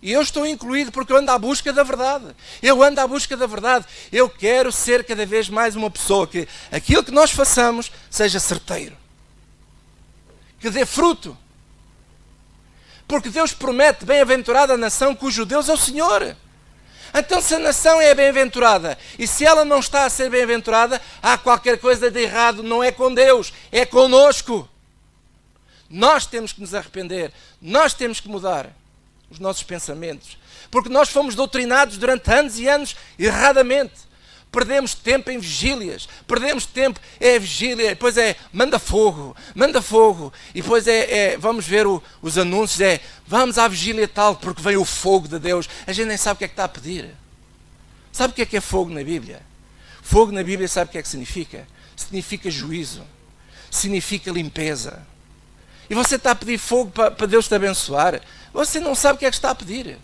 E eu estou incluído porque eu ando à busca da verdade. Eu ando à busca da verdade. Eu quero ser cada vez mais uma pessoa que aquilo que nós façamos seja certeiro. Que dê fruto. Porque Deus promete bem-aventurada a nação cujo Deus é o Senhor. Então se a nação é bem-aventurada e se ela não está a ser bem-aventurada, há qualquer coisa de errado. Não é com Deus, é conosco. Nós temos que nos arrepender. Nós temos que mudar os nossos pensamentos. Porque nós fomos doutrinados durante anos e anos erradamente. Perdemos tempo em vigílias, perdemos tempo, é vigília, depois manda fogo, e depois vamos ver os anúncios, vamos à vigília tal, porque vem o fogo de Deus. A gente nem sabe o que é que está a pedir. Sabe o que é fogo na Bíblia? Fogo na Bíblia sabe o que é que significa? Significa juízo, significa limpeza. E você está a pedir fogo para Deus te abençoar, você não sabe o que é que está a pedir.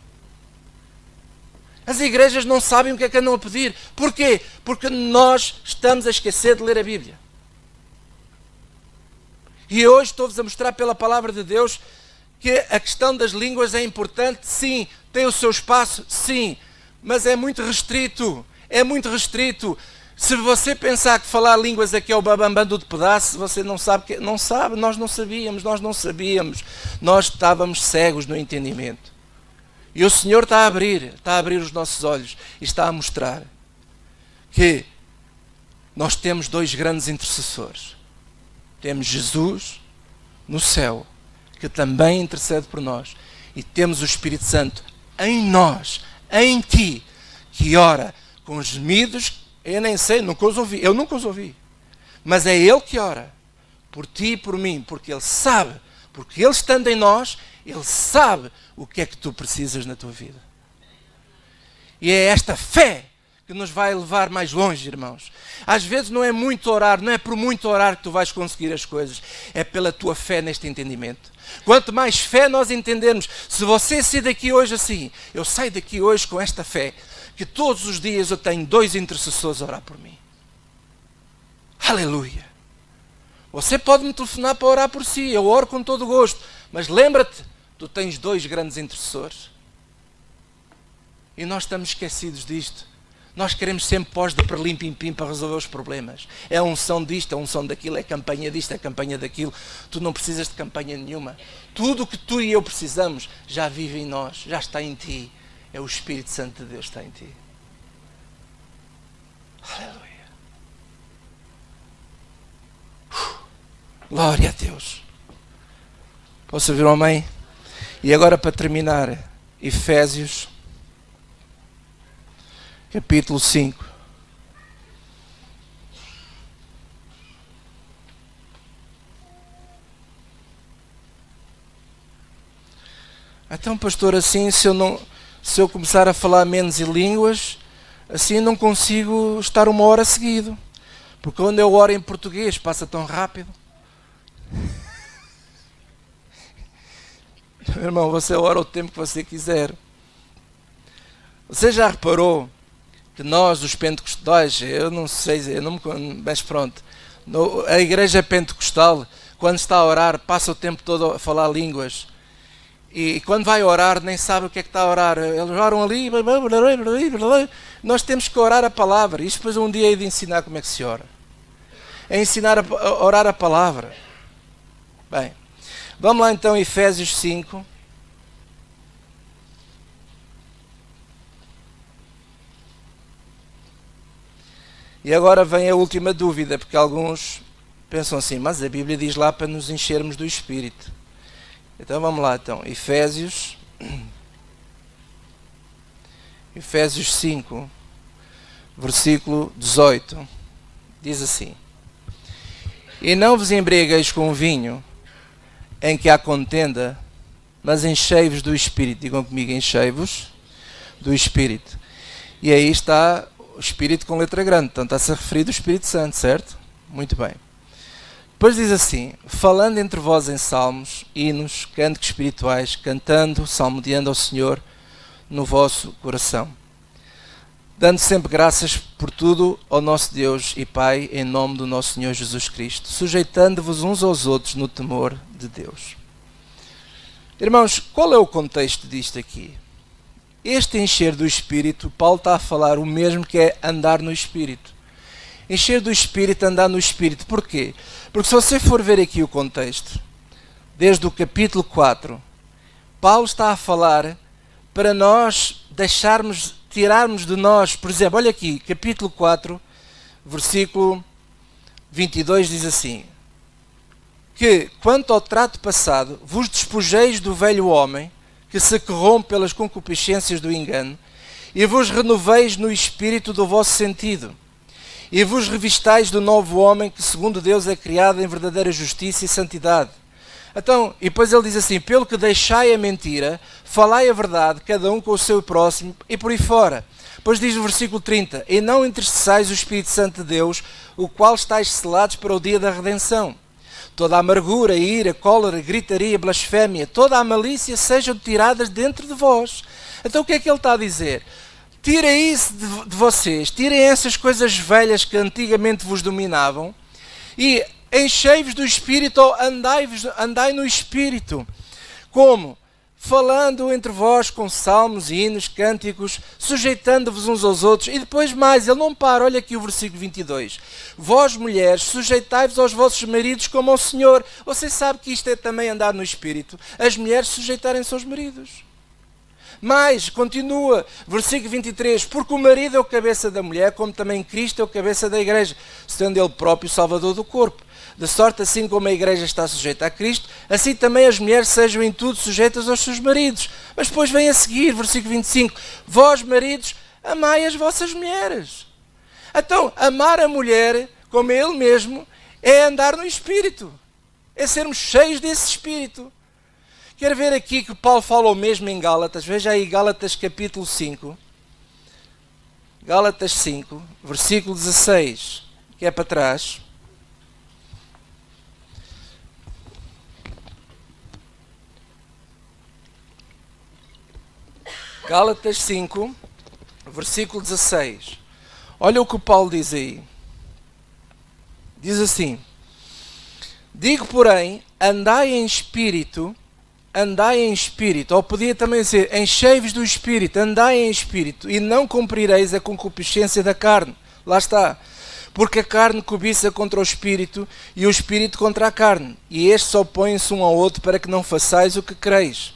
As igrejas não sabem o que é que andam a pedir. Porquê? Porque nós estamos a esquecer de ler a Bíblia. E hoje estou-vos a mostrar pela palavra de Deus que a questão das línguas é importante, sim. Tem o seu espaço, sim. Mas é muito restrito. É muito restrito. Se você pensar que falar línguas aqui é o babambando de pedaço, você não sabe. Não sabe, nós não sabíamos. Nós estávamos cegos no entendimento. E o Senhor está a abrir os nossos olhos e está a mostrar que nós temos dois grandes intercessores. Temos Jesus no céu, que também intercede por nós. E temos o Espírito Santo em nós, em ti, que ora com gemidos, eu nem sei, eu nunca os ouvi. Mas é Ele que ora por ti e por mim, porque Ele sabe, porque Ele estando em nós, Ele sabe o que é que tu precisas na tua vida. E é esta fé que nos vai levar mais longe, irmãos. Às vezes não é muito orar, não é por muito orar que tu vais conseguir as coisas. É pela tua fé neste entendimento. Quanto mais fé nós entendermos, se você sair daqui hoje assim, eu saio daqui hoje com esta fé, que todos os dias eu tenho 2 intercessores a orar por mim. Aleluia! Você pode me telefonar para orar por si, eu oro com todo o gosto, mas lembra-te, tu tens 2 grandes intercessores. E nós estamos esquecidos disto. Nós queremos sempre pós de perlim-pim-pim para resolver os problemas. É a unção disto, é a unção daquilo, é a campanha disto, é a campanha daquilo. Tu não precisas de campanha nenhuma. Tudo o que tu e eu precisamos já vive em nós, já está em ti. É o Espírito Santo de Deus que está em ti. Aleluia. Glória a Deus. Posso ouvir um amém? E agora para terminar, Efésios, capítulo 5. Então, pastor, assim, se eu começar a falar menos em línguas, assim não consigo estar 1 hora seguido. Porque quando eu oro em português passa tão rápido. Irmão, você ora o tempo que você quiser. Você já reparou que nós, os pentecostais, eu não sei, mas pronto, a igreja pentecostal, quando está a orar, passa o tempo todo a falar línguas. E quando vai orar, nem sabe o que é que está a orar. Eles oram ali. Nós temos que orar a palavra. Isto depois um dia é de ensinar como é que se ora. É ensinar a orar a palavra. Bem, vamos lá então, Efésios 5. E agora vem a última dúvida, porque alguns pensam assim, mas a Bíblia diz lá para nos enchermos do Espírito. Então vamos lá, então. Efésios 5, versículo 18, diz assim: E não vos embriagueis com vinho, em que há contenda, mas enchei-vos do Espírito. Digam comigo, enchei-vos do Espírito. E aí está o Espírito com letra grande, portanto está-se a referir do Espírito Santo, certo? Muito bem. Depois diz assim: falando entre vós em salmos, hinos, cânticos espirituais, cantando, salmodiando ao Senhor no vosso coração, dando sempre graças por tudo ao nosso Deus e Pai, em nome do nosso Senhor Jesus Cristo, sujeitando-vos uns aos outros no temor de Deus. Irmãos, qual é o contexto disto aqui? Este encher do Espírito, Paulo está a falar o mesmo que é andar no Espírito. Encher do Espírito, andar no Espírito. Porquê? Porque se você for ver aqui o contexto, desde o capítulo 4, Paulo está a falar para nós tirarmos de nós, por exemplo, olha aqui, capítulo 4, versículo 22 diz assim: que, quanto ao trato passado, vos despojeis do velho homem, que se corrompe pelas concupiscências do engano, e vos renoveis no espírito do vosso sentido, e vos revistais do novo homem que segundo Deus é criado em verdadeira justiça e santidade. Então, e depois ele diz assim, pelo que deixai a mentira, falai a verdade, cada um com o seu próximo, e por aí fora. Depois diz no versículo 30, e não entristeçais o Espírito Santo de Deus, o qual estáis selados para o dia da redenção. Toda a amargura, ira, cólera, gritaria, blasfémia, toda a malícia sejam tiradas dentro de vós. Então o que é que ele está a dizer? Tirem isso de vocês, tirem essas coisas velhas que antigamente vos dominavam e enchei-vos do Espírito, ou andai no Espírito. Como? Falando entre vós com salmos, hinos, cânticos, sujeitando-vos uns aos outros. E depois mais, ele não para, olha aqui o versículo 22. Vós, mulheres, sujeitai-vos aos vossos maridos como ao Senhor. Você sabe que isto é também andar no Espírito. As mulheres sujeitarem-se aos maridos. Mas, continua, versículo 23, porque o marido é o cabeça da mulher, como também Cristo é o cabeça da igreja, sendo ele próprio o salvador do corpo. De sorte, assim como a igreja está sujeita a Cristo, assim também as mulheres sejam em tudo sujeitas aos seus maridos. Mas depois vem a seguir, versículo 25, vós, maridos, amai as vossas mulheres. Então, amar a mulher, como ele mesmo, é andar no Espírito, é sermos cheios desse Espírito. Quero ver aqui que Paulo fala o mesmo em Gálatas. Veja aí Gálatas capítulo 5. Gálatas 5, versículo 16, que é para trás. Gálatas 5, versículo 16. Olha o que o Paulo diz aí. Diz assim, digo, porém, andai em espírito, ou podia também dizer, enchei-vos do Espírito, andai em espírito, e não cumprireis a concupiscência da carne. Lá está. Porque a carne cobiça contra o Espírito, e o Espírito contra a carne, e estes opõem-se um ao outro para que não façais o que quereis.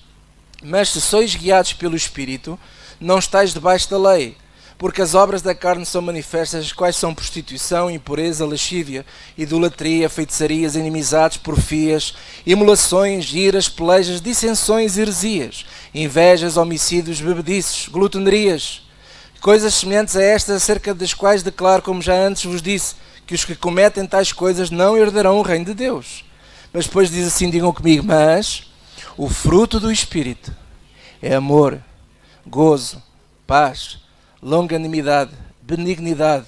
Mas se sois guiados pelo Espírito, não estáis debaixo da lei. Porque as obras da carne são manifestas, as quais são prostituição, impureza, lascívia, idolatria, feitiçarias, inimizades, porfias, imolações, iras, pelejas, dissensões, heresias, invejas, homicídios, bebedices, glutonerias, coisas semelhantes a estas, acerca das quais declaro, como já antes vos disse, que os que cometem tais coisas não herdarão o reino de Deus. Mas depois diz assim, digam comigo, mas o fruto do Espírito é amor, gozo, paz, longanimidade, benignidade,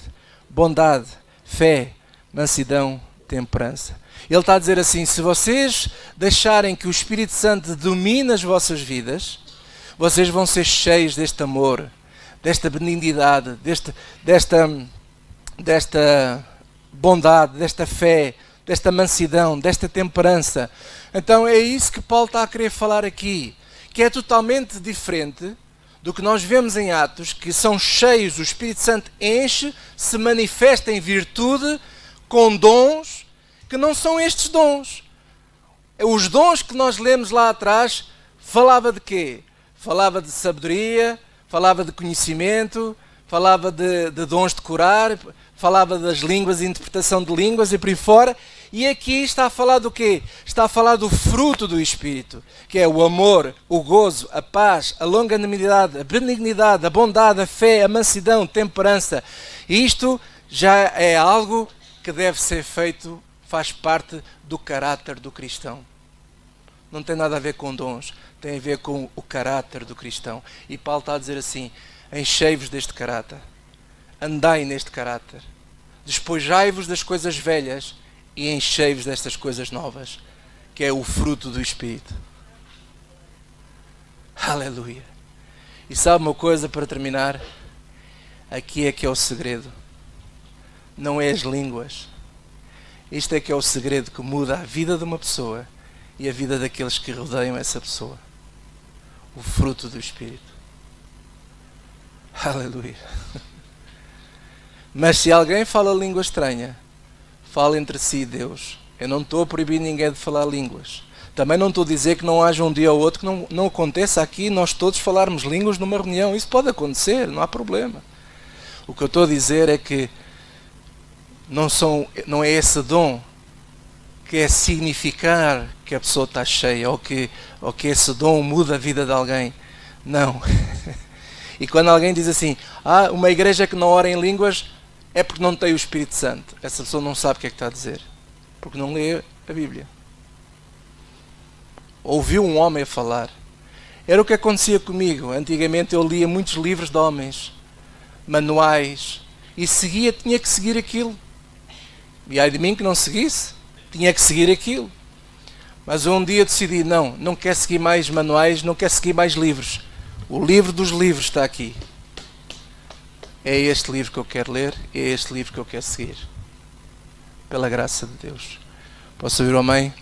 bondade, fé, mansidão, temperança. Ele está a dizer assim, se vocês deixarem que o Espírito Santo domine as vossas vidas, vocês vão ser cheios deste amor, desta benignidade, desta bondade, desta fé, desta mansidão, desta temperança. Então é isso que Paulo está a querer falar aqui, que é totalmente diferente do que nós vemos em Atos, que são cheios, o Espírito Santo enche, se manifesta em virtude, com dons, que não são estes dons. Os dons que nós lemos lá atrás, falava de quê? Falava de sabedoria, falava de conhecimento, falava de dons de curar, falava das línguas e interpretação de línguas e por aí fora. E aqui está a falar do quê? Está a falar do fruto do Espírito, que é o amor, o gozo, a paz, a longanimidade, a benignidade, a bondade, a fé, a mansidão, a temperança. E isto já é algo que deve ser feito, faz parte do caráter do cristão. Não tem nada a ver com dons, tem a ver com o caráter do cristão. E Paulo está a dizer assim, enchei-vos deste caráter, andai neste caráter, despojai-vos das coisas velhas e enchei-vos destas coisas novas, que é o fruto do Espírito. Aleluia. E sabe uma coisa para terminar? Aqui é que é o segredo. Não é as línguas. Isto é que é o segredo que muda a vida de uma pessoa e a vida daqueles que rodeiam essa pessoa. O fruto do Espírito. Aleluia. Mas se alguém fala língua estranha, fala entre si e Deus. Eu não estou a proibir ninguém de falar línguas. Também não estou a dizer que não haja um dia ou outro que não aconteça aqui nós todos falarmos línguas numa reunião. Isso pode acontecer, não há problema. O que eu estou a dizer é que não é esse dom que é significar que a pessoa está cheia ou que esse dom muda a vida de alguém. Não. E quando alguém diz assim, uma igreja que não ora em línguas é porque não tem o Espírito Santo. Essa pessoa não sabe o que é que está a dizer. Porque não lê a Bíblia. Ouviu um homem a falar. Era o que acontecia comigo. Antigamente eu lia muitos livros de homens, manuais, e tinha que seguir aquilo. E ai de mim que não seguisse, tinha que seguir aquilo. Mas um dia decidi, não quero seguir mais manuais, não quero seguir mais livros. O livro dos livros está aqui. É este livro que eu quero ler, é este livro que eu quero seguir. Pela graça de Deus. Posso ouvir o amém?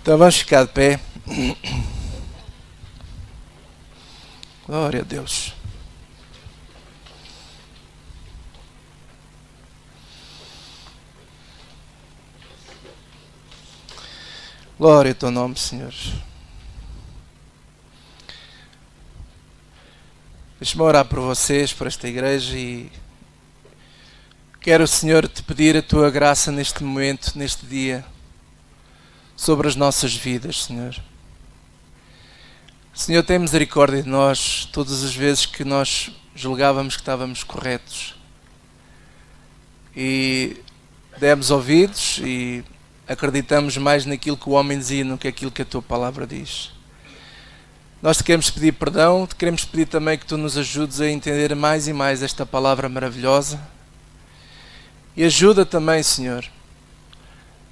Então vamos ficar de pé. Glória a Deus. Glória ao teu nome, Senhor. Deixa-me orar por vocês, por esta igreja, e quero, Senhor, te pedir a tua graça neste momento, neste dia, sobre as nossas vidas, Senhor. Senhor, tem misericórdia de nós todas as vezes que nós julgávamos que estávamos corretos e demos ouvidos e acreditamos mais naquilo que o homem dizia do que aquilo que a tua palavra diz. Nós te queremos pedir perdão, te queremos pedir também que tu nos ajudes a entender mais e mais esta palavra maravilhosa. E ajuda também, Senhor.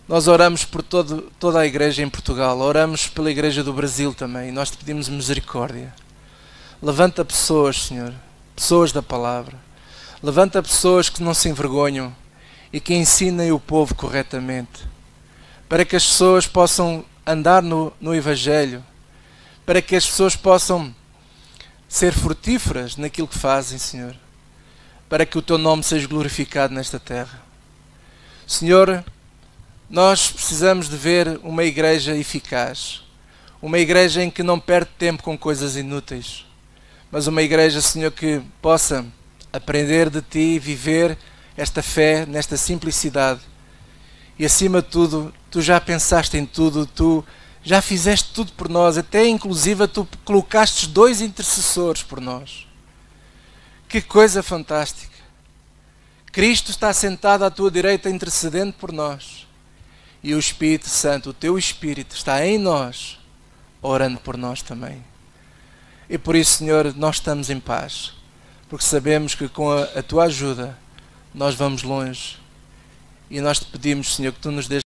Nós oramos por toda a igreja em Portugal, oramos pela igreja do Brasil também, e nós te pedimos misericórdia. Levanta pessoas, Senhor, pessoas da palavra. Levanta pessoas que não se envergonham e que ensinem o povo corretamente, para que as pessoas possam andar no Evangelho, para que as pessoas possam ser frutíferas naquilo que fazem, Senhor, para que o teu nome seja glorificado nesta terra. Senhor, nós precisamos de ver uma igreja eficaz, uma igreja em que não perde tempo com coisas inúteis, mas uma igreja, Senhor, que possa aprender de Ti e viver esta fé nesta simplicidade. E acima de tudo, Tu já pensaste em tudo, Tu já fizeste tudo por nós, até inclusive Tu colocaste 2 intercessores por nós. Que coisa fantástica! Cristo está sentado à Tua direita intercedendo por nós. E o Espírito Santo, o Teu Espírito, está em nós, orando por nós também. E por isso, Senhor, nós estamos em paz, porque sabemos que com a Tua ajuda nós vamos longe. E nós te pedimos, Senhor, que Tu nos dês